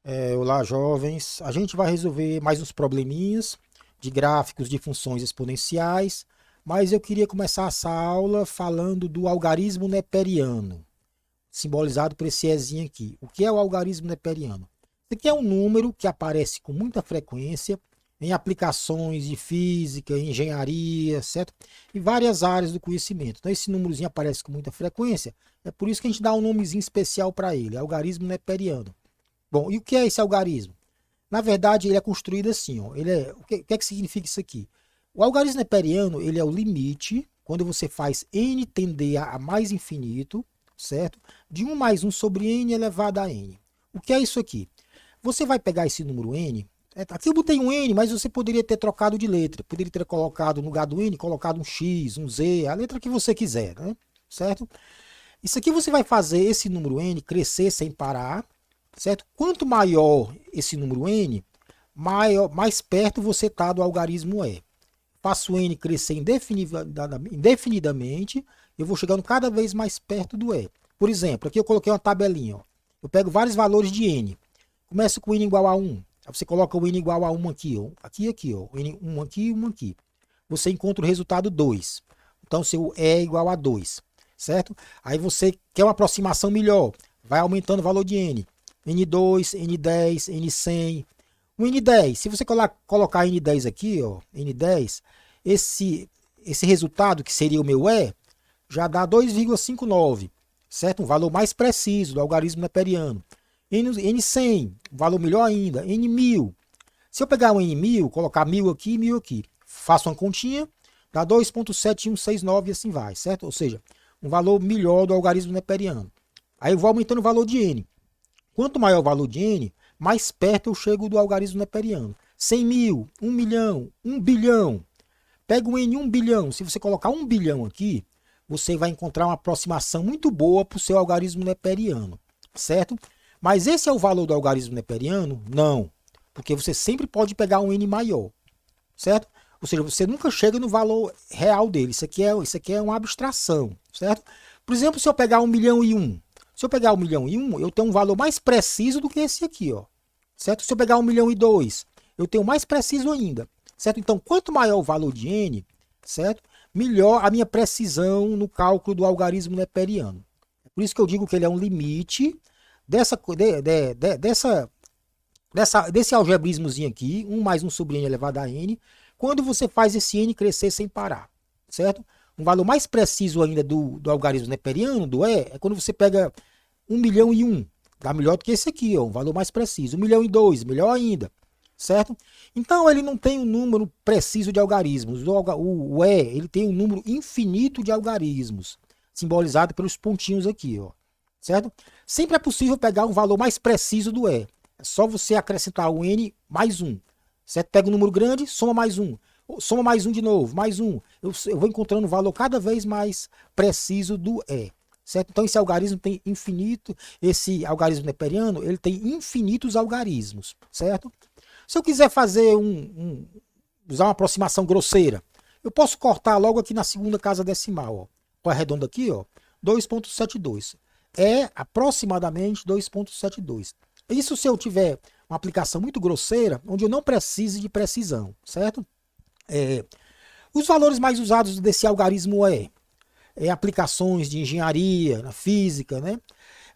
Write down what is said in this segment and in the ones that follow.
Olá, jovens. A gente vai resolver mais uns probleminhas de gráficos de funções exponenciais, mas eu queria começar essa aula falando do algarismo neperiano, simbolizado por esse Ezinho aqui. O que é o algarismo neperiano? Isso aqui é um número que aparece com muita frequência em aplicações de física, engenharia, certo? E várias áreas do conhecimento. Então, esse númerozinho aparece com muita frequência, é por isso que a gente dá um nomezinho especial para ele, algarismo neperiano. Bom, e o que é esse algarismo? Na verdade, ele é construído assim, ó. O que é que significa isso aqui? O algarismo neperiano, ele é o limite, quando você faz n tender a mais infinito, certo? De 1 mais 1 sobre n elevado a n. O que é isso aqui? Você vai pegar esse número n, aqui eu botei um n, mas você poderia ter trocado de letra. Poderia ter colocado no lugar do n, colocado um x, um z, a letra que você quiser, né? Certo? Isso aqui você vai fazer esse número n crescer sem parar, certo? Quanto maior esse número n, mais perto você está do algarismo E. Faço n crescer indefinidamente, eu vou chegando cada vez mais perto do E. Por exemplo, aqui eu coloquei uma tabelinha. Ó. Eu pego vários valores de n. Começo com n igual a 1. Aí você coloca o n igual a 1 aqui. Ó. Aqui, ó. N, 1 aqui, 1 aqui. Você encontra o resultado 2. Então, seu E é igual a 2. Certo? Aí você quer uma aproximação melhor. Vai aumentando o valor de n. N2, N10, N100. O N10, se você colocar N10 aqui, ó, N10, esse resultado, que seria o meu E, já dá 2,59, certo? Um valor mais preciso do algarismo neperiano. N100, um valor melhor ainda, N1000. Se eu pegar um N1000, colocar 1000 aqui e 1000 aqui, faço uma continha, dá 2,7169 e assim vai, certo? Ou seja, um valor melhor do algarismo neperiano. Aí eu vou aumentando o valor de N. Quanto maior o valor de n, mais perto eu chego do algarismo neperiano. 100 mil, 1 milhão, 1 bilhão. Pega o n 1 bilhão. Se você colocar 1 bilhão aqui, você vai encontrar uma aproximação muito boa para o seu algarismo neperiano. Certo? Mas esse é o valor do algarismo neperiano? Não. Porque você sempre pode pegar um n maior. Certo? Ou seja, você nunca chega no valor real dele. Isso aqui é uma abstração. Certo? Por exemplo, se eu pegar 1 milhão e 1. Se eu pegar 1 milhão e 1, eu tenho um valor mais preciso do que esse aqui, ó. Certo? Se eu pegar 1 milhão e 2, eu tenho mais preciso ainda. Certo? Então, quanto maior o valor de n, certo? Melhor a minha precisão no cálculo do algarismo neperiano. É por isso que eu digo que ele é um limite desse algebrismozinho aqui, 1 mais 1 sobre n elevado a n, quando você faz esse n crescer sem parar. Certo? Um valor mais preciso ainda do algarismo neperiano, do E, é quando você pega 1 milhão e 1. Dá melhor do que esse aqui, ó, um valor mais preciso. 1 milhão e 2, melhor ainda. Certo? Então ele não tem um número preciso de algarismos. O E ele tem um número infinito de algarismos, simbolizado pelos pontinhos aqui. Ó. Certo? Sempre é possível pegar um valor mais preciso do E. É só você acrescentar o N mais 1. Certo? Pega um número grande, soma mais 1. Soma mais 1 de novo, mais 1. Eu vou encontrando um valor cada vez mais preciso do E. Certo? Então esse algarismo tem infinito, esse algarismo neperiano, ele tem infinitos algarismos, certo? Se eu quiser fazer usar uma aproximação grosseira, eu posso cortar logo aqui na segunda casa decimal, ó. Põe arredondo aqui, ó, 2,72. É aproximadamente 2,72. Isso se eu tiver uma aplicação muito grosseira, onde eu não precise de precisão, certo? Os valores mais usados desse algarismo é aplicações de engenharia, na física, né?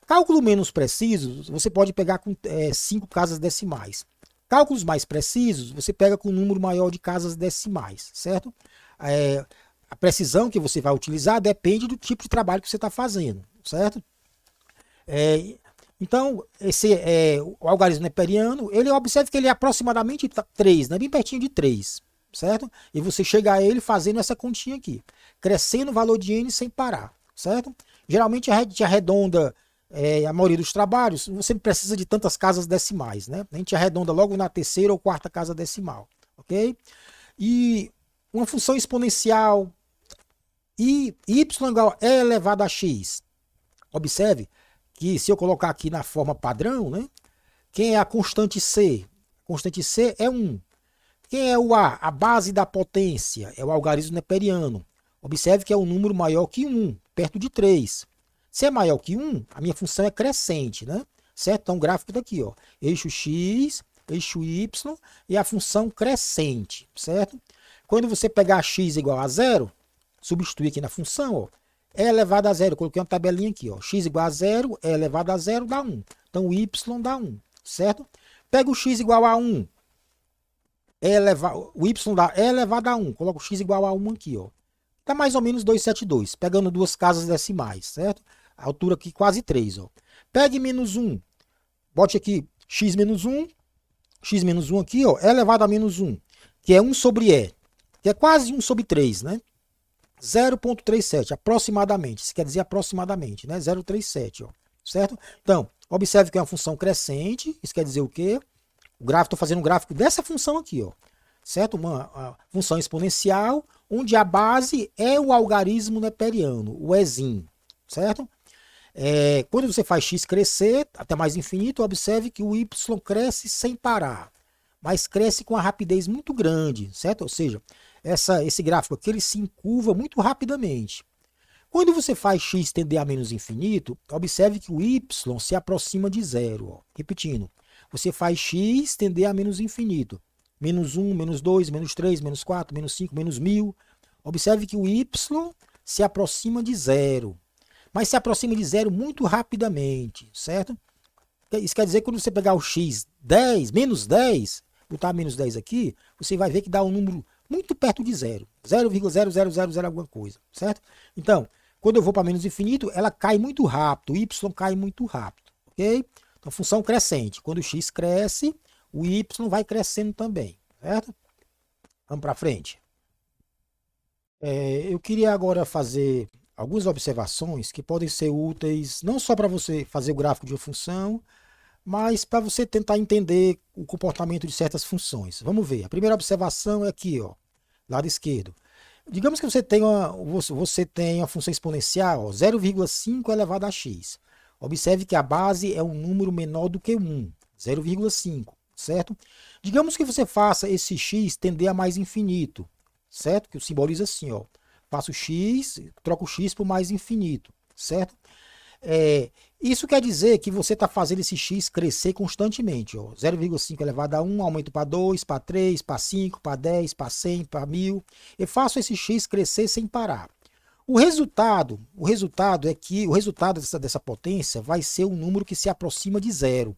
Cálculo menos preciso, você pode pegar com 5 casas decimais. Cálculos mais precisos, você pega com um número maior de casas decimais, certo? A precisão que você vai utilizar depende do tipo de trabalho que você está fazendo, certo? Então, o algarismo neperiano, ele observa que ele é aproximadamente 3, né? Bem pertinho de 3, certo? E você chega a ele fazendo essa continha aqui, crescendo o valor de n sem parar, certo? Geralmente a gente arredonda a maioria dos trabalhos, você não precisa de tantas casas decimais, né? A gente arredonda logo na terceira ou quarta casa decimal, ok? E uma função exponencial y igual a e elevado a x. Observe que se eu colocar aqui na forma padrão, né? Quem é a constante c? A constante c é 1. Quem é o A? A base da potência. É o algarismo neperiano. Observe que é um número maior que 1, perto de 3. Se é maior que 1, a minha função é crescente, né? certo? Então o gráfico está aqui, ó, eixo x, eixo y e a função crescente, certo? Quando você pegar x igual a zero, substituir aqui na função, ó, e elevado a zero, eu coloquei uma tabelinha aqui, ó, x igual a zero, e elevado a zero dá 1. Então o y dá 1, certo? Pega o x igual a 1, o y dá e elevado a 1, coloca o x igual a 1 aqui, ó. Dá mais ou menos 272, pegando duas casas decimais, certo? A altura aqui quase 3, ó. Pegue menos 1, bote aqui x menos 1 aqui, ó, e elevado a menos 1, que é 1 sobre e, que é quase 1 sobre 3, né? 0,37, aproximadamente, isso quer dizer aproximadamente, né? 0,37, ó, certo? Então, observe que é uma função crescente, isso quer dizer o quê? O gráfico, estou fazendo um gráfico dessa função aqui, ó, certo? Uma função exponencial, onde a base é o algarismo neperiano, o ezinho, certo? Quando você faz x crescer até mais infinito, observe que o y cresce sem parar, mas cresce com uma rapidez muito grande, certo? Ou seja, esse gráfico aqui ele se encurva muito rapidamente. Quando você faz x tender a menos infinito, observe que o y se aproxima de zero. Ó. Repetindo, você faz x tender a menos infinito. Menos 1, menos 2, menos 3, menos 4, menos 5, menos 1000. Observe que o y se aproxima de zero. Mas se aproxima de zero muito rapidamente, certo? Isso quer dizer que quando você pegar o x 10, menos 10, botar menos 10 aqui, você vai ver que dá um número muito perto de zero. 0,0000 alguma coisa, certo? Então, quando eu vou para menos infinito, ela cai muito rápido, o y cai muito rápido, ok? Então, função crescente. Quando o x cresce, o y vai crescendo também, certo? Vamos para frente. Eu queria agora fazer algumas observações que podem ser úteis não só para você fazer o gráfico de uma função, mas para você tentar entender o comportamento de certas funções. Vamos ver. A primeira observação é aqui, ó, lado esquerdo. Digamos que você tenha uma função exponencial, 0,5 elevado a x. Observe que a base é um número menor do que 1, 0,5, certo? Digamos que você faça esse x tender a mais infinito, certo? Que eu simbolizo assim, ó. Faço x, troco o x por mais infinito, certo? Isso quer dizer que você está fazendo esse x crescer constantemente. 0,5 elevado a 1, aumento para 2, para 3, para 5, para 10, para 100, para 1000. Eu faço esse x crescer sem parar. O resultado é que o resultado dessa potência vai ser um número que se aproxima de zero,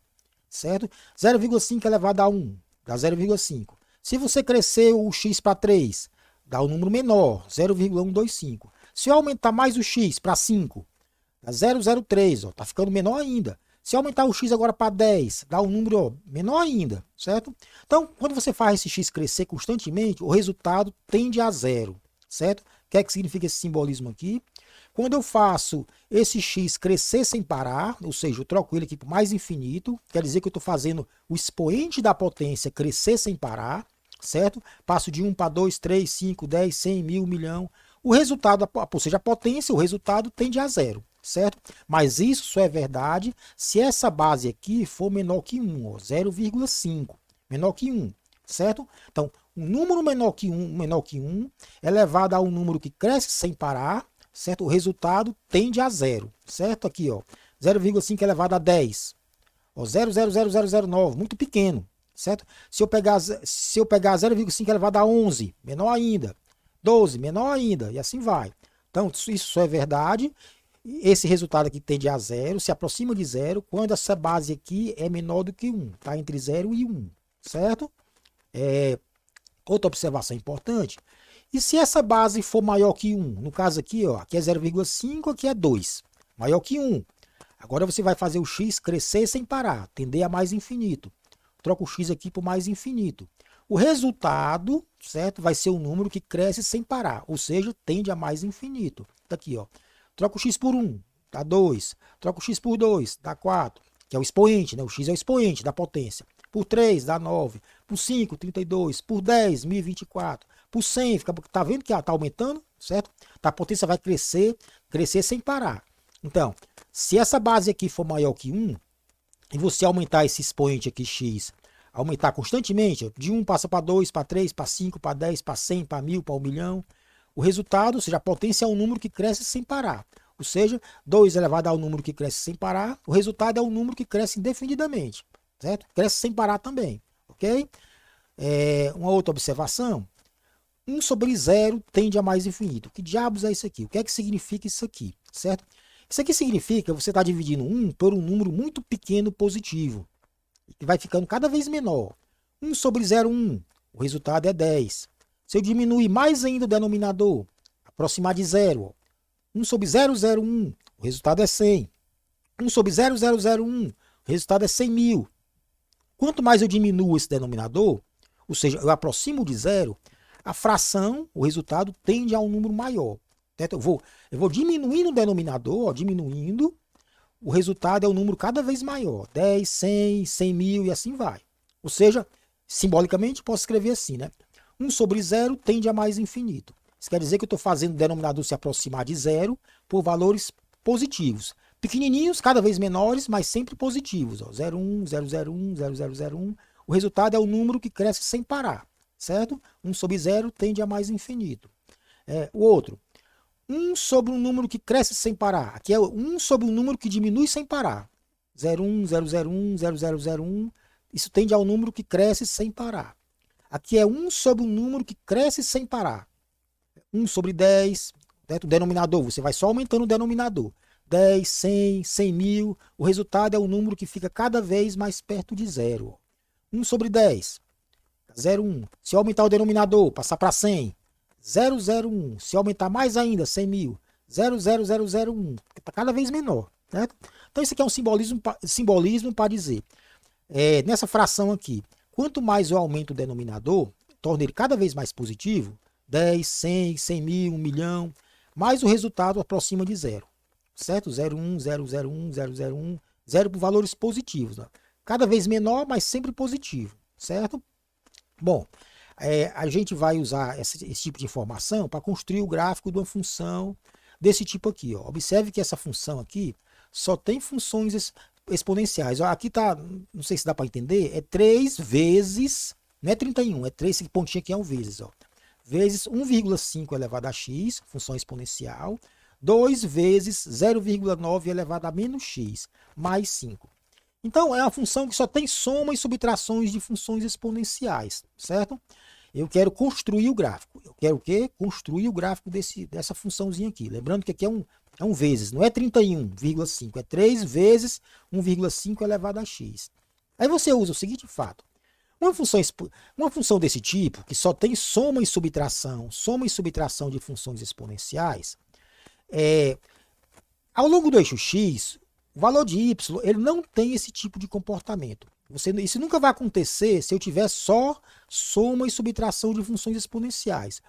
certo? 0,5 elevado a 1 dá 0,5. Se você crescer o x para 3, dá um número menor, 0,125. Se eu aumentar mais o x para 5, dá 0,03, ó, tá ficando menor ainda. Se aumentar o x agora para 10, dá um número ó, menor ainda, certo? Então, quando você faz esse x crescer constantemente, o resultado tende a zero, certo? O que é que significa esse simbolismo aqui? Quando eu faço esse x crescer sem parar, ou seja, eu troco ele aqui por mais infinito, quer dizer que eu estou fazendo o expoente da potência crescer sem parar, certo? Passo de 1 para 2, 3, 5, 10, 100, 1000, milhão. O resultado, ou seja, a potência, o resultado tende a zero, certo? Mas isso só é verdade se essa base aqui for menor que 1, 0,5, menor que 1, certo? Então, um número menor que 1 elevado a um número que cresce sem parar, certo? O resultado tende a zero, certo? Aqui, ó, 0,5 elevado a 10, ó, 0,00009, muito pequeno, certo? Se eu pegar 0,5 elevado a 11, menor ainda, 12, menor ainda, e assim vai. Então, isso só é verdade. Esse resultado aqui tende a zero, se aproxima de zero, quando essa base aqui é menor do que 1, tá? Entre 0 e 1, certo? Outra observação importante. E se essa base for maior que 1? No caso aqui, ó, aqui é 0,5, aqui é 2. Maior que 1. Agora você vai fazer o x crescer sem parar, tender a mais infinito. Troca o x aqui por mais infinito. O resultado, certo, vai ser um número que cresce sem parar, ou seja, tende a mais infinito. Tá aqui, ó. Troca o x por 1, dá 2. Troca o x por 2, dá 4. Que é o expoente, né? O x é o expoente da potência. Por 3, dá 9. Por 5, 32. Por 10, 1024. Por 100, tá vendo que está aumentando, certo? A potência vai crescer sem parar. Então, se essa base aqui for maior que 1, e você aumentar esse expoente aqui, x, aumentar constantemente, de 1 passa para 2, para 3, para 5, para 10, para 100, para 1000, para 1 milhão, o resultado, ou seja, a potência é um número que cresce sem parar. Ou seja, 2 elevado ao número que cresce sem parar, o resultado é um número que cresce indefinidamente, certo? Cresce sem parar também, ok? Uma outra observação, 1 sobre 0 tende a mais infinito. Que diabos é isso aqui? O que é que significa isso aqui, certo? Isso aqui significa que você está dividindo 1 por um número muito pequeno positivo, que vai ficando cada vez menor. 1 sobre 0,1, o resultado é 10. Se eu diminuir mais ainda o denominador, aproximar de 0, 1 sobre 0,01, o resultado é 100. 1 sobre 0,001, o resultado é 100 mil. Quanto mais eu diminuo esse denominador, ou seja, eu aproximo de 0, a fração, o resultado, tende a um número maior. Eu vou diminuindo o denominador, diminuindo, o resultado é um número cada vez maior. 10, 100, 100 mil e assim vai. Ou seja, simbolicamente posso escrever assim, né? 1 sobre 0 tende a mais infinito. Isso quer dizer que eu estou fazendo o denominador se aproximar de 0 por valores positivos. Pequenininhos, cada vez menores, mas sempre positivos. 0,1, 001, 0001. O resultado é o número que cresce sem parar, certo? 1 sobre 0 tende a mais infinito. O outro, 1 sobre um número que cresce sem parar. Aqui é 1 sobre um número que diminui sem parar. 0,1, 001, 0001. Isso tende ao número que cresce sem parar. Aqui é 1 sobre um número que cresce sem parar. 1 sobre 10, certo? O denominador, você vai só aumentando o denominador. 10, 100, 100 mil. O resultado é um número que fica cada vez mais perto de 0. 1 sobre 10, 0,1. Se eu aumentar o denominador, passar para 100, 001. Se aumentar mais ainda, 100 mil, 00001. Está cada vez menor, certo? Então isso aqui é um simbolismo para dizer, nessa fração aqui, quanto mais eu aumento o denominador, torno ele cada vez mais positivo, 10, 100, 100 mil, 1 milhão, mais o resultado aproxima de 0, certo? 0,1, 001, 001, 0 por valores positivos, né? Cada vez menor, mas sempre positivo, certo? Bom, a gente vai usar esse tipo de informação para construir o gráfico de uma função desse tipo aqui. Ó. Observe que essa função aqui só tem funções exponenciais. Ó, aqui tá, não sei se dá para entender, é 3 vezes, não é 31, é 3, esse pontinho aqui é um vezes, ó, vezes 1,5 elevado a x, função exponencial, 2 vezes 0,9 elevado a menos x, mais 5. Então, é uma função que só tem soma e subtrações de funções exponenciais, certo? Eu quero construir o gráfico. Eu quero o quê? Construir o gráfico dessa funçãozinha aqui. Lembrando que aqui é um vezes, não é 31,5, é 3 vezes 1,5 elevado a x. Aí você usa o seguinte fato. Uma função desse tipo, que só tem soma e subtração de funções exponenciais, ao longo do eixo x, o valor de y ele não tem esse tipo de comportamento. Isso nunca vai acontecer se eu tiver só soma e subtração de funções exponenciais.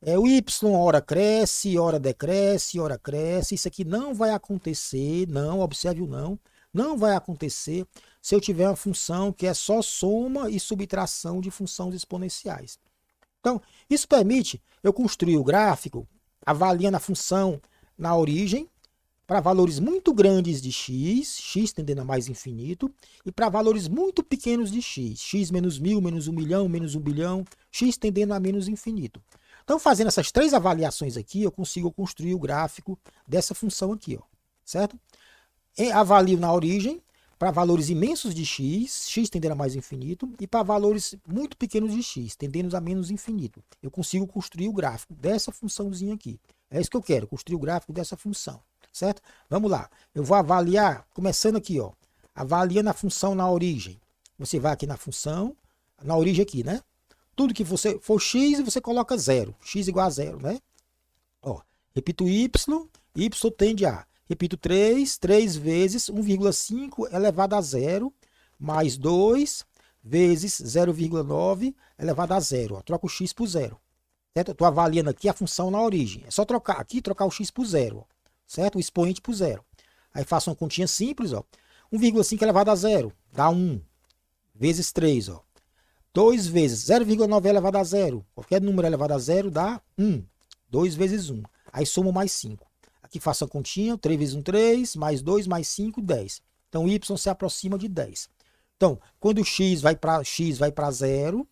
O y ora cresce, ora decresce, ora cresce. Isso aqui não vai acontecer, não, observe o não vai acontecer se eu tiver uma função que é só soma e subtração de funções exponenciais. Então, isso permite eu construir o gráfico avaliando a função na origem, para valores muito grandes de x tendendo a mais infinito, e para valores muito pequenos de x menos 1000, menos 1 milhão, menos 1 bilhão, x tendendo a menos infinito. Então, fazendo essas 3 avaliações aqui, eu consigo construir o gráfico dessa função aqui, ó, certo? Avalio na origem para valores imensos de x tendendo a mais infinito, e para valores muito pequenos de x, tendendo a menos infinito. Eu consigo construir o gráfico dessa funçãozinha aqui. É isso que eu quero, construir o gráfico dessa função. Certo? Vamos lá. Eu vou avaliar, começando aqui, ó, avaliando a função na origem. Você vai aqui na função, na origem aqui, né? Tudo que você for x, você coloca 0. X igual a 0, né? Ó, repito y tende a, repito 3 vezes 1,5 elevado a 0, mais 2 vezes 0,9 elevado a 0. Ó, troca o x por 0. Certo? Eu estou avaliando aqui a função na origem. É só trocar aqui, trocar o x por 0, ó. Certo? O expoente por 0. Aí faço uma continha simples, ó. 1,5 elevado a 0 dá 1. Vezes 3, ó. 2 vezes 0,9 elevado a 0. Qualquer número elevado a 0 dá 1. 2 vezes 1. Aí somo mais 5. Aqui faço a continha. 3 vezes 1, 3. Mais 2, mais 5, 10. Então, y se aproxima de 10. Então, quando o x vai para 0,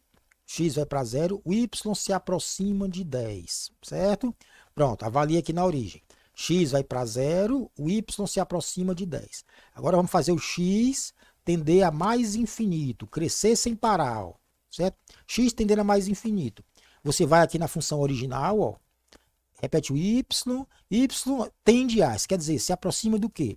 o y se aproxima de 10. Certo? Pronto, avalie aqui na origem. x vai para 0, o y se aproxima de 10. Agora vamos fazer o x tender a mais infinito, crescer sem parar, ó, certo? X tendendo a mais infinito. Você vai aqui na função original, ó, repete o y tende a, isso quer dizer, se aproxima do quê?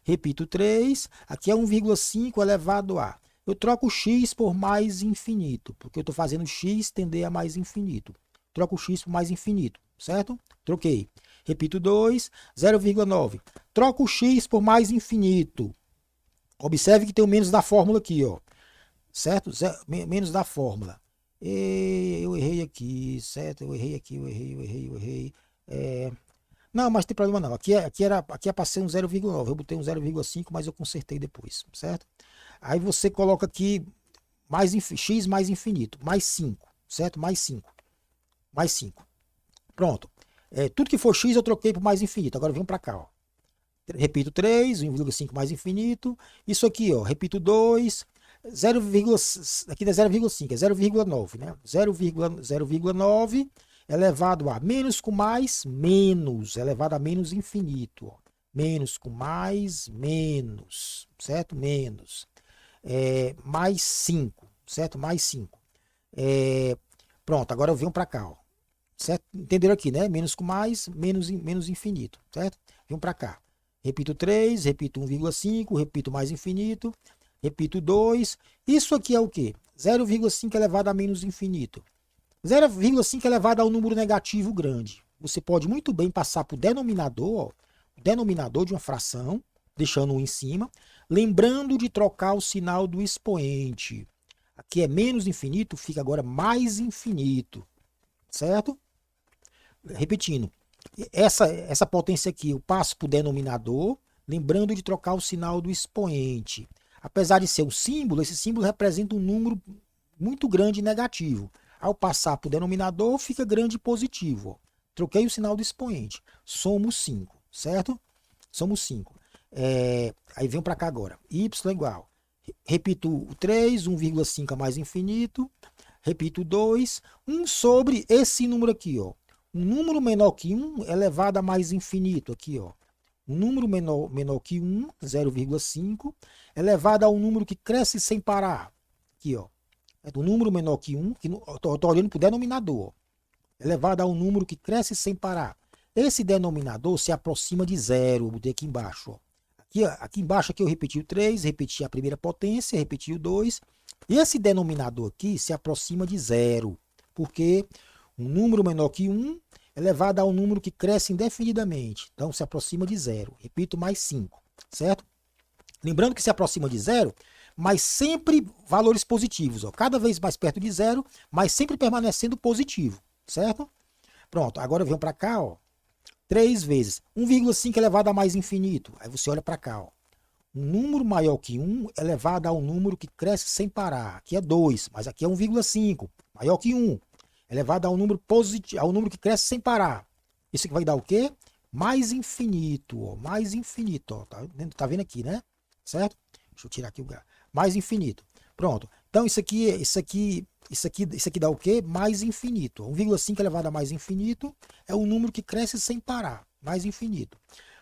Repito 3, aqui é 1,5 elevado a. Eu troco o x por mais infinito, porque eu estou fazendo x tender a mais infinito. Troco o x por mais infinito, certo? Troquei. Repito 2, 0,9. Troco o x por mais infinito. Observe que tem o menos da fórmula aqui, ó. Certo? Menos da fórmula. Eu errei aqui, certo? Eu errei. Não, mas não tem problema não. Aqui é para ser um 0,9. Eu botei um 0,5, mas eu consertei depois, certo? Aí você coloca aqui x mais infinito, mais 5, certo? Mais 5. Mais 5. Pronto. Tudo que for x eu troquei por mais infinito. Agora vem para cá, ó. Repito 3, 1,5 mais infinito. Isso aqui, ó, repito 2, 0, aqui é 0,5, é 0,9, né? 0,9 elevado a menos com mais, menos, elevado a menos infinito, ó. Menos com mais, menos, certo? Menos. Mais 5, certo? Mais 5. Pronto, agora eu venho para cá, ó. Certo? Entenderam aqui, né? Menos com mais, menos infinito, certo? Venho para cá. Repito 3, repito 1,5, repito mais infinito, repito 2. Isso aqui é o quê? 0,5 elevado a menos infinito. 0,5 elevado a um número negativo grande. Você pode muito bem passar para o denominador, ó, o denominador de uma fração, deixando um em cima, lembrando de trocar o sinal do expoente. Aqui é menos infinito, fica agora mais infinito, certo? Repetindo. Essa potência aqui eu passo para o denominador, lembrando de trocar o sinal do expoente. Apesar de ser um símbolo, esse símbolo representa um número muito grande negativo. Ao passar para o denominador, fica grande positivo. Ó. Troquei o sinal do expoente. Somos 5, certo? Somos 5. Aí vem para cá agora. Y igual. Repito o 3, 1,5 a mais infinito. Repito 2. 1 sobre esse número aqui, ó. Um número menor que 1 elevado a mais infinito, aqui, ó. Um número menor que 1, 0,5, elevado a um número que cresce sem parar. Aqui, ó. Um número menor que 1, que estou olhando para o denominador, ó. Elevado a um número que cresce sem parar. Esse denominador se aproxima de 0, eu botei aqui embaixo, ó. Aqui embaixo aqui eu repeti o 3, repeti a primeira potência, repeti o 2. E esse denominador aqui se aproxima de 0, porque um número menor que 1 elevado a um número que cresce indefinidamente. Então, se aproxima de 0. Repito, mais 5, certo? Lembrando que se aproxima de 0, mas sempre valores positivos. Ó. Cada vez mais perto de 0, mas sempre permanecendo positivo, certo? Pronto, agora eu venho para cá, ó. 3 vezes 1,5 elevado a mais infinito. Aí você olha para cá, ó. Um número maior que 1 elevado a um número que cresce sem parar. Aqui é 2, mas aqui é 1,5. Maior que 1. Elevado a um número positivo, a um número que cresce sem parar. Isso aqui vai dar o quê? Mais infinito, ó, mais infinito, ó, tá vendo aqui, né? Certo? Deixa eu tirar aqui o lugar. Mais infinito. Pronto. Então isso aqui dá o quê? Mais infinito. 1,5 elevado a mais infinito é um número que cresce sem parar, mais infinito.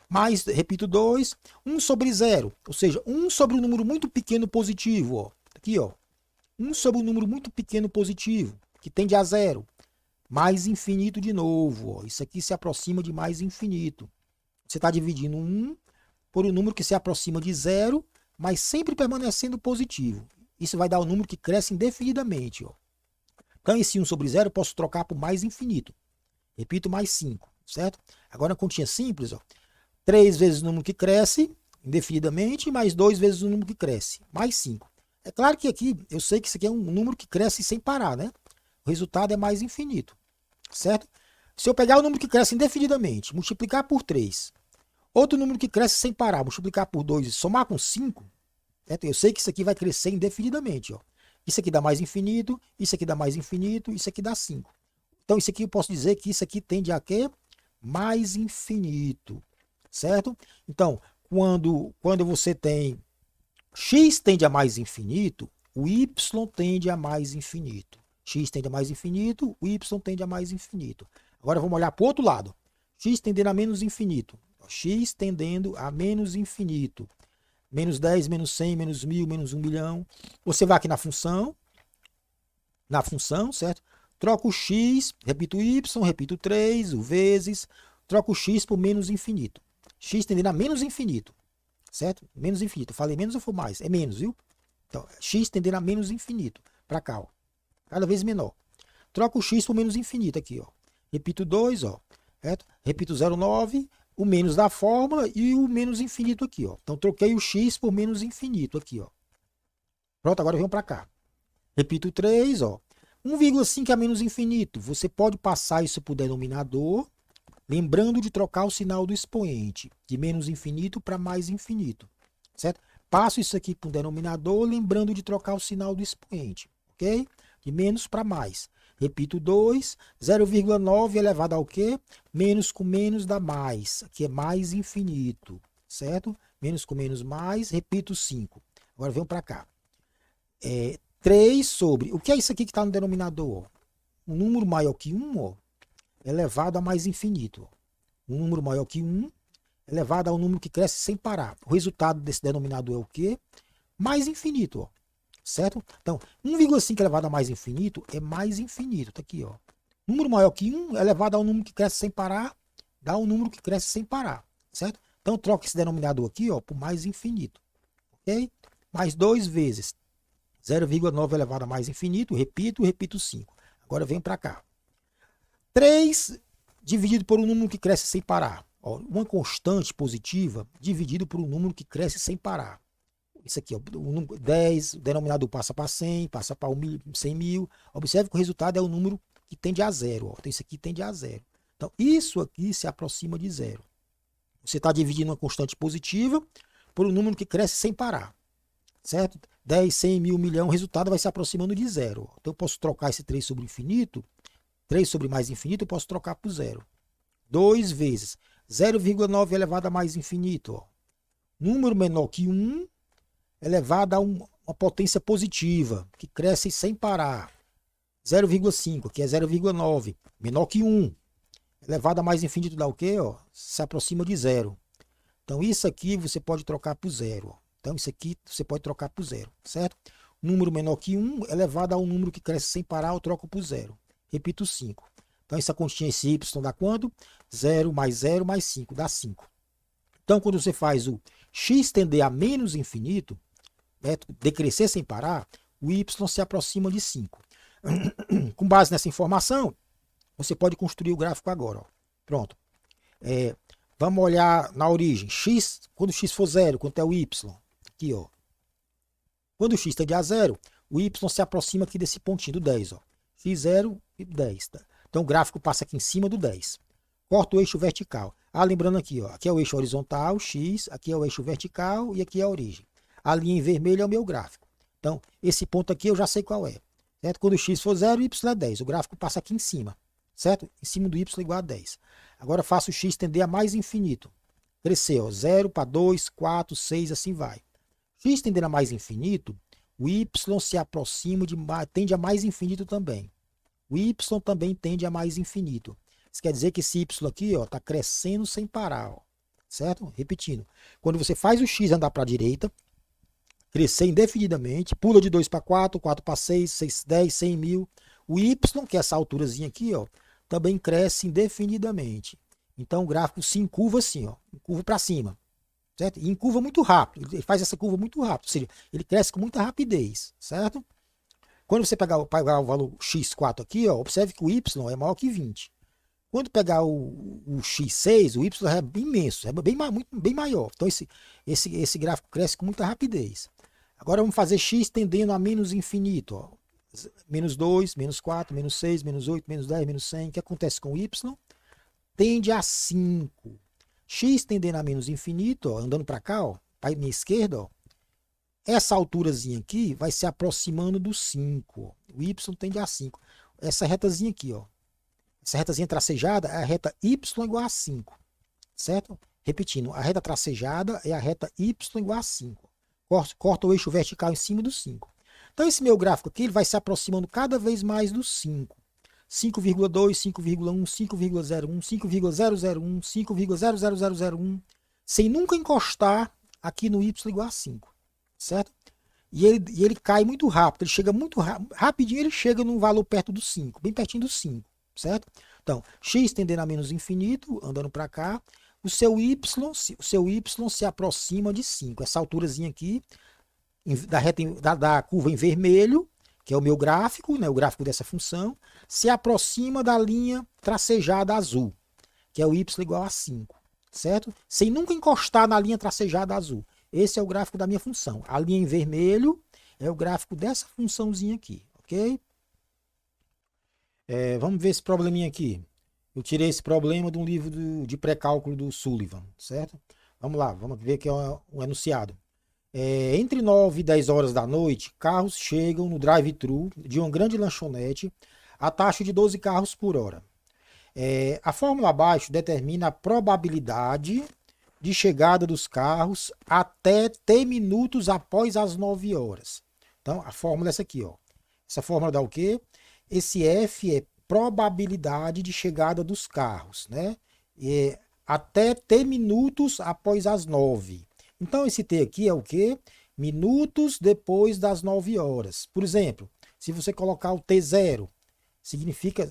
Mais, repito 2, 1 sobre 0, ou seja, 1 sobre um número muito pequeno positivo, ó. Aqui, ó. 1 sobre um número muito pequeno positivo, que tende a 0. Mais infinito de novo. Ó. Isso aqui se aproxima de mais infinito. Você está dividindo 1 por um número que se aproxima de 0, mas sempre permanecendo positivo. Isso vai dar um número que cresce indefinidamente. Ó. Então, esse 1 sobre 0 eu posso trocar por mais infinito. Repito, mais 5. Certo? Agora, na continha simples, ó, 3 vezes o número que cresce indefinidamente, mais 2 vezes o número que cresce. Mais 5. É claro que aqui, eu sei que isso aqui é um número que cresce sem parar, né? O resultado é mais infinito, certo? Se eu pegar o número que cresce indefinidamente, multiplicar por 3, outro número que cresce sem parar, multiplicar por 2 e somar com 5, certo? Eu sei que isso aqui vai crescer indefinidamente, ó. Isso aqui dá mais infinito, isso aqui dá mais infinito, isso aqui dá 5. Então isso aqui eu posso dizer que isso aqui tende a quê? Mais infinito, certo? Então, quando você tem x tende a mais infinito, o y tende a mais infinito. X tende a mais infinito, o y tende a mais infinito. Agora vamos olhar para o outro lado. x tendendo a menos infinito. X tendendo a menos infinito. Menos 10, menos 100, menos 1000, menos 1 milhão. Você vai aqui na função, certo? Troca o x, repito o y, repito 3, o vezes, troca o x por menos infinito. X tendendo a menos infinito, certo? Menos infinito. Eu falei menos ou foi mais? É menos, viu? Então, x tendendo a menos infinito. Para cá, ó. Cada vez menor. Troca o x por menos infinito aqui, ó. Repito 2, ó. Certo? Repito 0,9, o menos da fórmula e o menos infinito aqui, ó. Então, troquei o x por menos infinito aqui, ó. Pronto, agora venho para cá. Repito 3, ó. 1,5 a menos infinito. Você pode passar isso para o denominador, lembrando de trocar o sinal do expoente, de menos infinito para mais infinito, certo? Passo isso aqui para o denominador, lembrando de trocar o sinal do expoente, ok? De menos para mais. Repito 2, 0,9 elevado ao quê? Menos com menos dá mais, aqui é mais infinito, certo? Menos com menos mais, repito 5. Agora venho para cá. 3 sobre, o que é isso aqui que está no denominador? Um número maior que 1, ó, elevado a mais infinito. Um número maior que 1 elevado a um número que cresce sem parar. O resultado desse denominador é o quê? Mais infinito, ó, certo? Então, 1,5 elevado a mais infinito é mais infinito, tá aqui, ó. Número maior que 1 elevado a um número que cresce sem parar, dá um número que cresce sem parar, certo? Então, troca esse denominador aqui, ó, por mais infinito, ok? Mais 2 vezes 0,9 elevado a mais infinito, repito 5. Agora vem para cá. 3 dividido por um número que cresce sem parar. Ó, uma constante positiva dividido por um número que cresce sem parar. Isso aqui, ó, o número 10, o denominador passa para 100, passa para 100 mil. Observe que o resultado é o número que tende a zero. Ó. Então isso aqui tende a zero. Então isso aqui se aproxima de zero. Você está dividindo uma constante positiva por um número que cresce sem parar. Certo? 10, 100, 1000, milhão, o resultado vai se aproximando de zero. Então eu posso trocar esse 3 sobre infinito, 3 sobre mais infinito, eu posso trocar por zero. 2 vezes 0,9 elevado a mais infinito. Ó. Número menor que 1 elevado a uma potência positiva, que cresce sem parar. 0,5, que é 0,9. Menor que 1. Elevado a mais infinito dá o quê? Ó? Se aproxima de zero. Então isso aqui você pode trocar por zero. Ó. Então, isso aqui você pode trocar por zero, certo? Número menor que 1 elevado a um número que cresce sem parar, eu troco por zero. Repito 5. Então, essa continha, esse y dá quanto? 0 mais 5, dá 5. Então, quando você faz o x tender a menos infinito, né, decrescer sem parar, o y se aproxima de 5. Com base nessa informação, você pode construir o gráfico agora. Ó. Pronto. Vamos olhar na origem. X, quando x for 0, quanto é o y? Aqui, ó. Quando o x tende a 0, o y se aproxima aqui desse pontinho do 10. Ó. x0 e 10. Tá? Então o gráfico passa aqui em cima do 10. Corta o eixo vertical. Lembrando aqui, ó, aqui é o eixo horizontal, x, aqui é o eixo vertical e aqui é a origem. A linha em vermelho é o meu gráfico. Então, esse ponto aqui eu já sei qual é. Certo? Quando o x for 0, o y é 10. O gráfico passa aqui em cima. Certo? Em cima do y igual a 10. Agora faço o x tender a mais infinito. Crescer, ó, 0 para 2, 4, 6, assim vai. X tendendo a mais infinito, o y se aproxima tende a mais infinito também. O y também tende a mais infinito. Isso quer dizer que esse y aqui está crescendo sem parar. Ó, certo? Repetindo. Quando você faz o x andar para a direita, crescer indefinidamente, pula de 2 para 4, 4 para 6, 6, 10, 100 mil. O y, que é essa alturazinha aqui, ó, também cresce indefinidamente. Então o gráfico se encurva assim, ó, encurva para cima. Certo? E encurva muito rápido, ele faz essa curva muito rápido, ou seja, ele cresce com muita rapidez, certo? Quando você pegar o valor x4 aqui, ó, observe que o y é maior que 20. Quando pegar o x6, o y é imenso, é bem maior. Então esse gráfico cresce com muita rapidez. Agora vamos fazer x tendendo a menos infinito. Ó. Menos 2, menos 4, menos 6, menos 8, menos 10, menos 100. O que acontece com o y? Tende a 5. X tendendo a menos infinito, ó, andando para cá, para a minha esquerda, ó, essa alturazinha aqui vai se aproximando do 5. Ó. O y tende a 5. Essa retazinha aqui, ó, essa retazinha tracejada é a reta y igual a 5. Certo? Repetindo, a reta tracejada é a reta y igual a 5. Corta o eixo vertical em cima do 5. Então esse meu gráfico aqui ele vai se aproximando cada vez mais do 5. 5,2, 5,1, 5,01, 5,001, 5,00001, sem nunca encostar aqui no y igual a 5, certo? E ele cai muito rápido, ele chega muito rapidinho, ele chega num valor perto do 5, bem pertinho do 5, certo? Então, x tendendo a menos infinito, andando para cá, o seu y se aproxima de 5. Essa alturazinha aqui, da curva em vermelho, que é o meu gráfico, né, o gráfico dessa função, se aproxima da linha tracejada azul, que é o y igual a 5, certo? Sem nunca encostar na linha tracejada azul. Esse é o gráfico da minha função. A linha em vermelho é o gráfico dessa funçãozinha aqui, ok? Vamos ver esse probleminha aqui. Eu tirei esse problema de um livro de pré-cálculo do Sullivan, certo? Vamos lá, vamos ver aqui o enunciado. Entre 9 e 10 horas da noite, carros chegam no drive-thru de uma grande lanchonete a taxa de 12 carros por hora. A fórmula abaixo determina a probabilidade de chegada dos carros até T minutos após as 9 horas. Então, a fórmula é essa aqui, ó. Essa fórmula dá o quê? Esse F é probabilidade de chegada dos carros, né? Até T minutos após as 9. Então, esse T aqui é o quê? Minutos depois das 9 horas. Por exemplo, se você colocar o T0, significa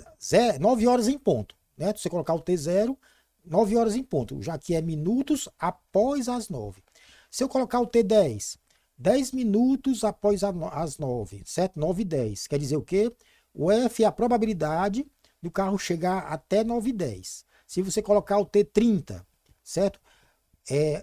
9 horas em ponto, né? Se você colocar o T0, 9 horas em ponto, já que é minutos após as 9. Se eu colocar o T10, 10 minutos após as 9, certo? 9 e 10. Quer dizer o quê? O F é a probabilidade do carro chegar até 9 e 10. Se você colocar o T30, certo?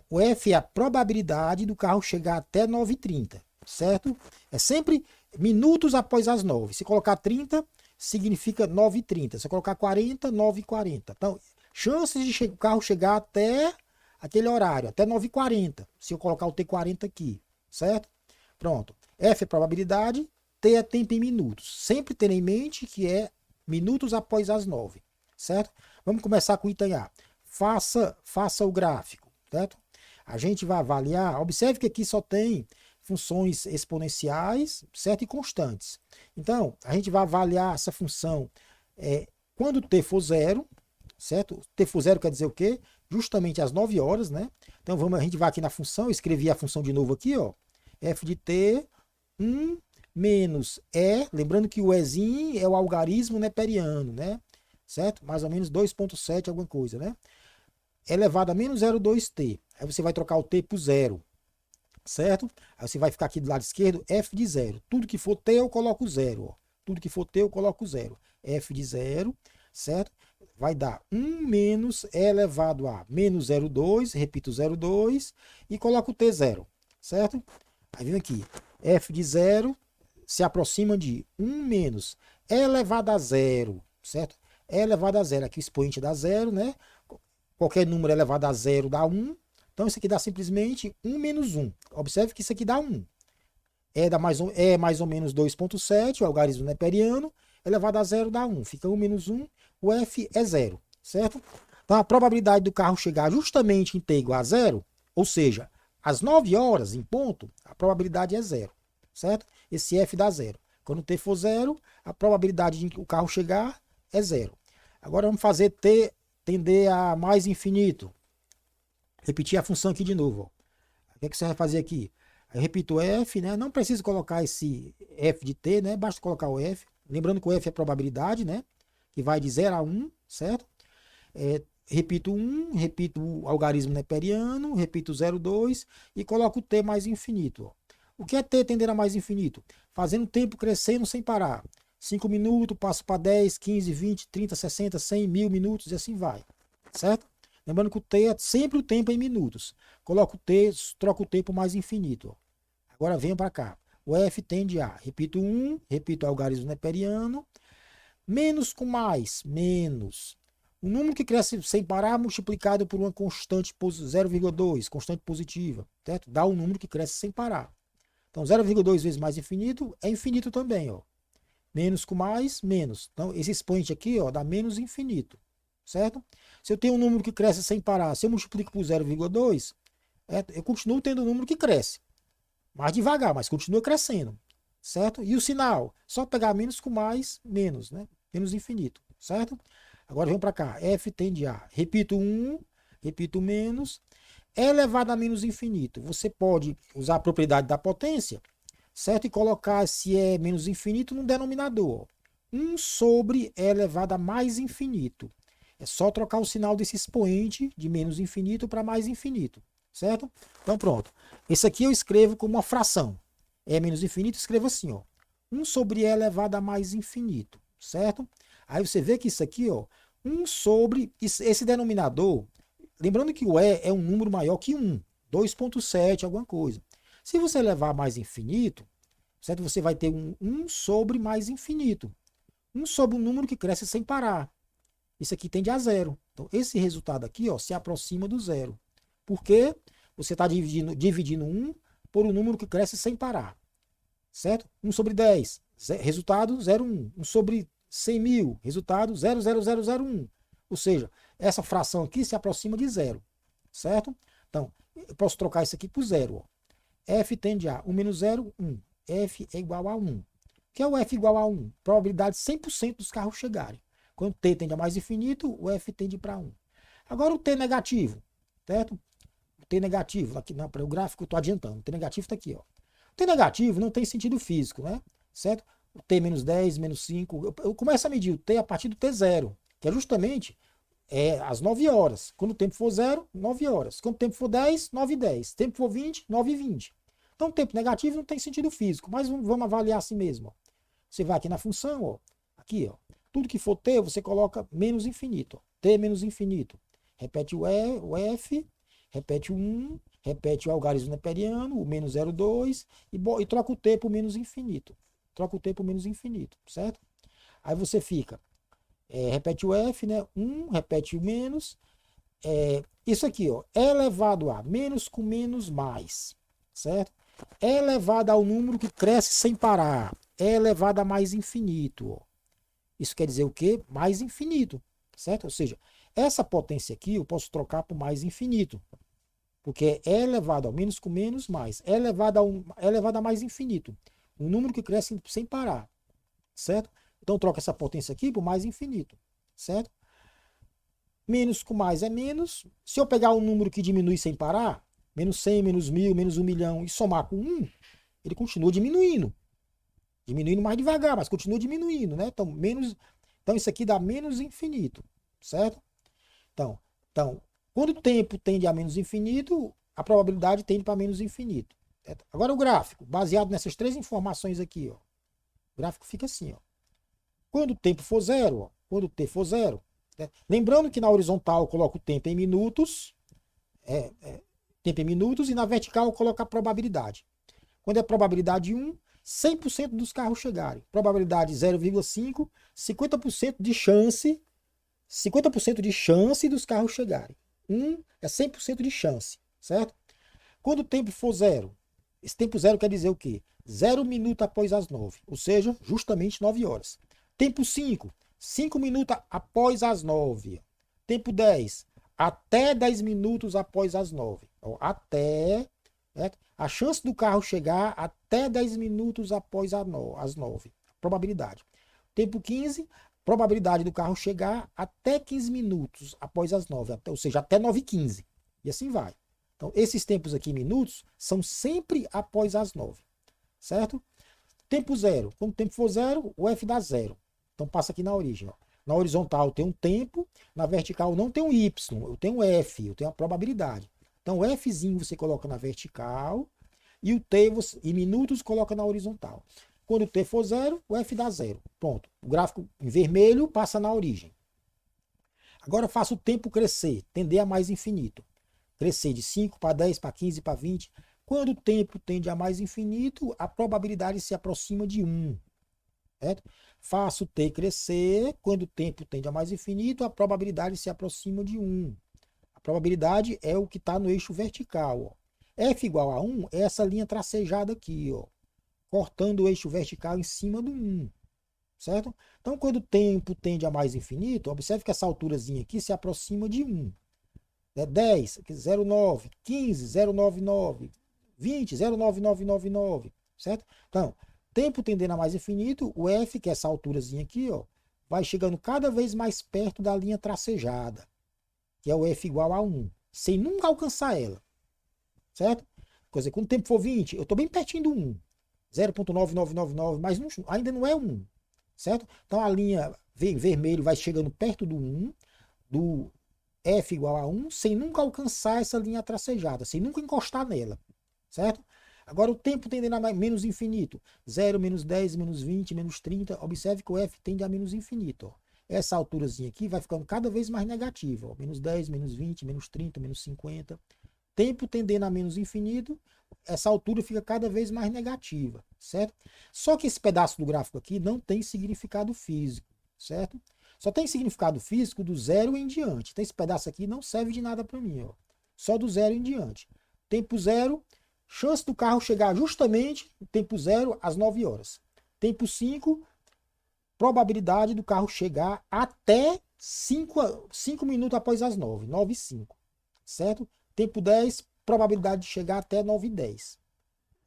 O F é a probabilidade do carro chegar até 9 e 30, certo? É sempre minutos após as 9. Se colocar 30, significa 9 e 30. Se colocar 40, 9 e 40. Então, chances de o carro chegar até aquele horário, até 9h40, se eu colocar o T40 aqui, certo? Pronto. F é probabilidade, T é tempo em minutos. Sempre ter em mente que é minutos após as 9, certo? Vamos começar com o item A. Faça o gráfico, certo? A gente vai avaliar, observe que aqui só tem funções exponenciais, certo? E constantes. Então, a gente vai avaliar essa função quando t for zero, certo? T for zero quer dizer o quê? Justamente às 9 horas, né? Então a gente vai aqui na função, eu escrevi a função de novo aqui, ó. F de t, 1 menos E, lembrando que o Ezinho é o algarismo neperiano, né? Certo? Mais ou menos 2,7 alguma coisa, né? Elevado a menos 0,2t. Aí você vai trocar o t por zero, certo? Aí você vai ficar aqui do lado esquerdo, F de zero. Tudo que for t eu coloco zero, ó. Tudo que for t eu coloco zero. F de zero, certo? Vai dar 1 menos E elevado a menos 0,2, repito 0,2, e coloco o T0, certo? Aí vem aqui, F de 0 se aproxima de 1 menos E elevado a 0, certo? E elevado a 0, aqui o expoente dá 0, né? Qualquer número elevado a 0 dá 1, então isso aqui dá simplesmente 1 menos 1. Observe que isso aqui dá 1. É mais ou menos 2,7, o algarismo neperiano, elevado a 0 dá 1, fica 1 menos 1, o F é 0, certo? Então a probabilidade do carro chegar justamente em T igual a 0, ou seja, às 9 horas em ponto, a probabilidade é 0, certo? Esse F dá 0. Quando T for 0, a probabilidade de o carro chegar é 0. Agora vamos fazer T tender a mais infinito. Repetir a função aqui de novo, ó. O que você vai fazer aqui? Eu repito o F, né? Não preciso colocar esse F de T, né? Basta colocar o F. Lembrando que o F é probabilidade, né? Que vai de 0 a 1, certo? Repito 1, repito o algarismo neperiano, repito 0,2 e coloco o T mais infinito. Ó. O que é T tender a mais infinito? Fazendo o tempo crescendo sem parar. 5 minutos, passo para 10, 15, 20, 30, 60, 100, 1000 minutos e assim vai, certo? Lembrando que o T é sempre o tempo em minutos. Coloco o T, troco o tempo mais infinito. Ó. Agora venha para cá. O F tende a, repito 1, repito o algarismo neperiano, menos com mais, menos. O número que cresce sem parar multiplicado por uma constante 0,2, constante positiva, certo? Dá um número que cresce sem parar. Então 0,2 vezes mais infinito é infinito também, ó. Menos com mais, menos. Então esse expoente aqui, ó, dá menos infinito, certo? Se eu tenho um número que cresce sem parar, se eu multiplico por 0,2, eu continuo tendo um número que cresce. Mais devagar, mas continua crescendo, certo? E o sinal? Só pegar menos com mais, menos, né? menos infinito, certo? Agora vem para cá, f tende a, repito 1, repito menos, elevado a menos infinito. Você pode usar a propriedade da potência, certo? E colocar se é menos infinito no denominador. 1 sobre e elevado a mais infinito. É só trocar o sinal desse expoente de menos infinito para mais infinito, certo? Então pronto. Esse aqui eu escrevo como uma fração. É menos infinito, escrevo assim, ó. 1 sobre e elevado a mais infinito, certo? Aí você vê que isso aqui, ó, 1 sobre esse denominador, lembrando que o E é um número maior que 1, 2,7, alguma coisa. Se você levar a mais infinito, certo? Você vai ter um 1 sobre mais infinito. 1 sobre um número que cresce sem parar. Isso aqui tende a zero. Então, esse resultado aqui, ó, se aproxima do zero. Porque você está dividindo 1 por um número que cresce sem parar. Certo? 1 sobre 10, resultado 0,1. 1 sobre 100 mil, resultado 0,0001. Ou seja, essa fração aqui se aproxima de zero. Certo? Então, eu posso trocar isso aqui por zero. Ó. F tende a 1 menos 0, 1. F é igual a 1. O que é o F igual a 1? Probabilidade 100% dos carros chegarem. Quando T tende a mais infinito, o F tende para 1. Agora o T negativo, certo? O T negativo, aqui para o gráfico eu estou adiantando. O T negativo está aqui, ó. O T negativo não tem sentido físico, né? Certo? O T menos 10, menos 5. Eu começo a medir o T a partir do T0, que é justamente às 9 horas. Quando o tempo for 0, 9 horas. Quando o tempo for 10, 9 e 10. Tempo for 20, 9 e 20. Então, o tempo negativo não tem sentido físico, mas vamos avaliar assim mesmo. Ó. Você vai aqui na função, ó, aqui, ó, tudo que for t, você coloca menos infinito. Ó, t menos infinito. Repete o f, repete o 1, repete o algarismo neperiano, o menos 0,2 e troca o t por menos infinito. Troca o t por menos infinito, certo? Aí você fica, repete o f, né? 1, repete o menos. Isso aqui, ó, é elevado a menos com menos mais, certo? É elevado ao número que cresce sem parar. É elevado a mais infinito. Ó. Isso quer dizer o quê? Mais infinito, certo? Ou seja, essa potência aqui eu posso trocar por mais infinito. Porque é elevado ao menos com menos mais. É elevado a mais infinito. Um número que cresce sem parar, certo? Então troca essa potência aqui por mais infinito, certo? Menos com mais é menos. Se eu pegar um número que diminui sem parar, menos 100, menos 1000, menos 1 milhão, e somar com 1, ele continua diminuindo. Diminuindo mais devagar, mas continua diminuindo, né? Então isso aqui dá menos infinito, certo? Então, quando o tempo tende a menos infinito, a probabilidade tende para menos infinito. Certo? Agora o gráfico, baseado nessas três informações aqui, ó. O gráfico fica assim, ó. Quando o tempo for zero, ó, quando o t for zero, né? Lembrando que na horizontal eu coloco o tempo em minutos, tempo em minutos, e na vertical eu coloco a probabilidade. Quando é probabilidade 1, 100% dos carros chegarem. Probabilidade 0,5, 50% de chance, 50% de chance dos carros chegarem. 1 é 100% de chance, certo? Quando o tempo for zero, esse tempo zero quer dizer o quê? 0 minuto após as 9, ou seja, justamente 9 horas. Tempo 5, 5 minutos após as 9. Tempo 10, até 10 minutos após as 9. Até, certo? A chance do carro chegar até 10 minutos após as 9. Probabilidade. Tempo 15, probabilidade do carro chegar até 15 minutos após as 9. Ou seja, até 9h15. E assim vai. Então, esses tempos aqui, minutos, são sempre após as 9. Certo? Tempo zero. Quando o tempo for zero, o F dá zero. Então, passa aqui na origem. Ó. Na horizontal tem um tempo, na vertical não tem um Y, eu tenho um F, eu tenho a probabilidade. Então, o Fzinho você coloca na vertical e o T em minutos coloca na horizontal. Quando o T for zero, o F dá zero. Pronto. O gráfico em vermelho passa na origem. Agora eu faço o tempo crescer, tender a mais infinito. Crescer de 5 para 10, para 15, para 20. Quando o tempo tende a mais infinito, a probabilidade se aproxima de 1. Certo? Faço o T crescer. Quando o tempo tende a mais infinito, a probabilidade se aproxima de 1. A probabilidade é o que está no eixo vertical. Ó. F igual a 1 é essa linha tracejada aqui, ó, cortando o eixo vertical em cima do 1. Certo? Então, quando o tempo tende a mais infinito, observe que essa alturazinha aqui se aproxima de 1. 10, 0,9, 15, 0,99, 20, 0,9999, certo? Então, tempo tendendo a mais infinito, o F, que é essa alturazinha aqui, ó, vai chegando cada vez mais perto da linha tracejada, que é o f igual a 1, sem nunca alcançar ela, certo? Quer dizer, quando o tempo for 20, eu estou bem pertinho do 1, 0.9999, mas não, ainda não é 1, certo? Então a linha vermelho vai chegando perto do 1, do f igual a 1, sem nunca alcançar essa linha tracejada, sem nunca encostar nela, certo? Agora o tempo tendendo a menos infinito, 0, menos 10, menos 20, menos 30, observe que o f tende a menos infinito, ó. Essa alturazinha aqui vai ficando cada vez mais negativa, ó. Menos 10, menos 20, menos 30, menos 50. Tempo tendendo a menos infinito, essa altura fica cada vez mais negativa, certo? Só que esse pedaço do gráfico aqui não tem significado físico, certo? Só tem significado físico do 0 em diante. Então esse pedaço aqui não serve de nada para mim, ó. Só do 0 em diante. Tempo 0, chance do carro chegar justamente no tempo 0 às 9 horas. Tempo 5, probabilidade do carro chegar até 5 minutos após as 9, 9 e 5, certo? Tempo 10, probabilidade de chegar até 9 e 10,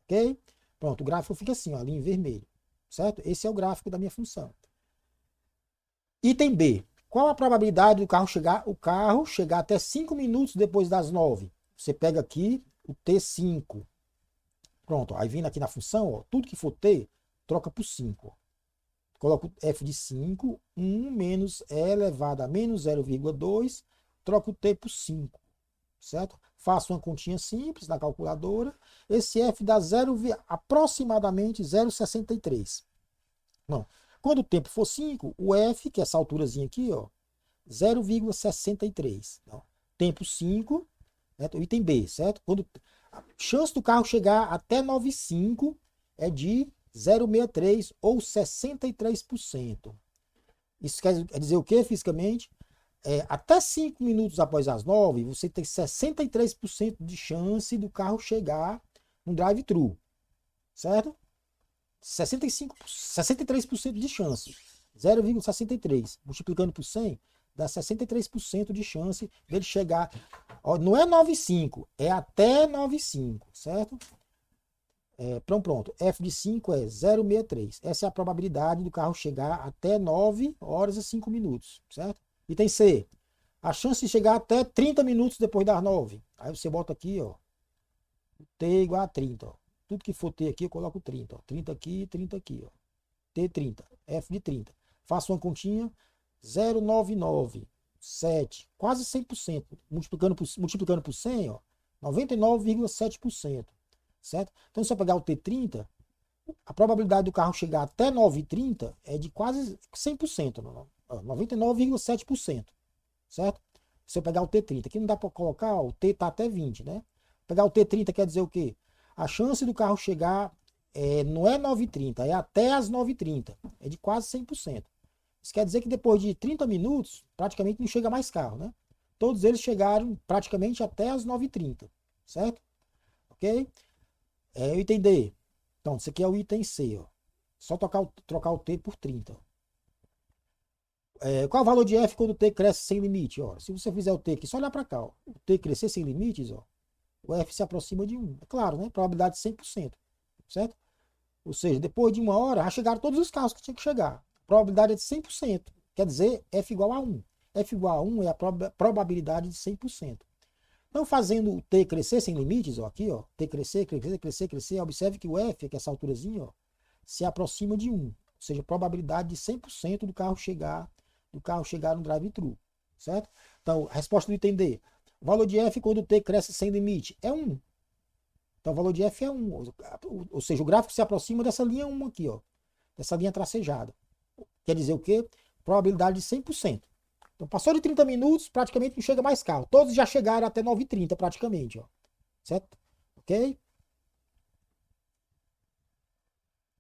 ok? Pronto, o gráfico fica assim, ó, ali em vermelho, certo? Esse é o gráfico da minha função. Item B, qual a probabilidade do carro chegar? O carro chegar até 5 minutos depois das 9. Você pega aqui o T5. Pronto, aí vindo aqui na função, ó, tudo que for T, troca por 5, ó. Coloco o f de 5, 1 menos e elevado a menos 0,2, troco o t por 5, certo? Faço uma continha simples na calculadora, esse f dá aproximadamente 0,63. Não, quando o tempo for 5, o f, que é essa alturazinha aqui, ó, 0,63. Tempo 5, certo? Item B, certo? Quando a chance do carro chegar até 9,5 é de 0,63 ou 63%. Isso quer dizer o que fisicamente? Até 5 minutos após as 9, você tem 63% de chance do carro chegar no drive-thru, certo? 63% de chance. 0,63 multiplicando por 100 dá 63% de chance dele chegar. Ó, não é 9,5, é até 9,5, certo? Pronto. F de 5 é 0,63. Essa é a probabilidade do carro chegar até 9 horas e 5 minutos, certo? Item C. A chance de chegar até 30 minutos depois das 9. Aí você bota aqui, ó. T igual a 30, ó. Tudo que for T aqui, eu coloco 30, ó. 30 aqui, ó. T 30. F de 30. Faço uma continha. 0,997. Quase 100%. Multiplicando por 100, ó. 99,7%. Certo? Então, se eu pegar o T30, a probabilidade do carro chegar até 9,30 é de quase 100%, 99,7%, certo? Se eu pegar o T30, aqui não dá para colocar, ó, o T está até 20, né? Pegar o T30 quer dizer o quê? A chance do carro chegar não é 9,30, é até as 9,30, é de quase 100%. Isso quer dizer que depois de 30 minutos, praticamente não chega mais carro, né? Todos eles chegaram praticamente até as 9,30, certo? Ok? O item D. Então, isso aqui é o item C, ó. Só trocar o T por 30. Qual é o valor de F quando o T cresce sem limite? Ó, se você fizer o T aqui, só olhar para cá, ó. O T crescer sem limites, ó, o F se aproxima de 1. É claro, né? Probabilidade de 100%, certo? Ou seja, depois de 1 hora, já chegaram todos os carros que tinha que chegar. Probabilidade é de 100%. Quer dizer, F igual a 1. F igual a 1 é a probabilidade de 100%. Então, fazendo o T crescer sem limites, ó, aqui, ó, T crescer, observe que o F, que é essa alturazinha, ó, se aproxima de 1. Ou seja, probabilidade de 100% do carro chegar no drive-thru, certo? Então, a resposta do item D. O valor de F quando o T cresce sem limite é 1. Então, o valor de F é 1. Ou seja, o gráfico se aproxima dessa linha 1 aqui, ó, dessa linha tracejada. Quer dizer o quê? Probabilidade de 100%. Então, passou de 30 minutos, praticamente não chega mais carro. Todos já chegaram até 9h30, praticamente, ó. Certo? Ok?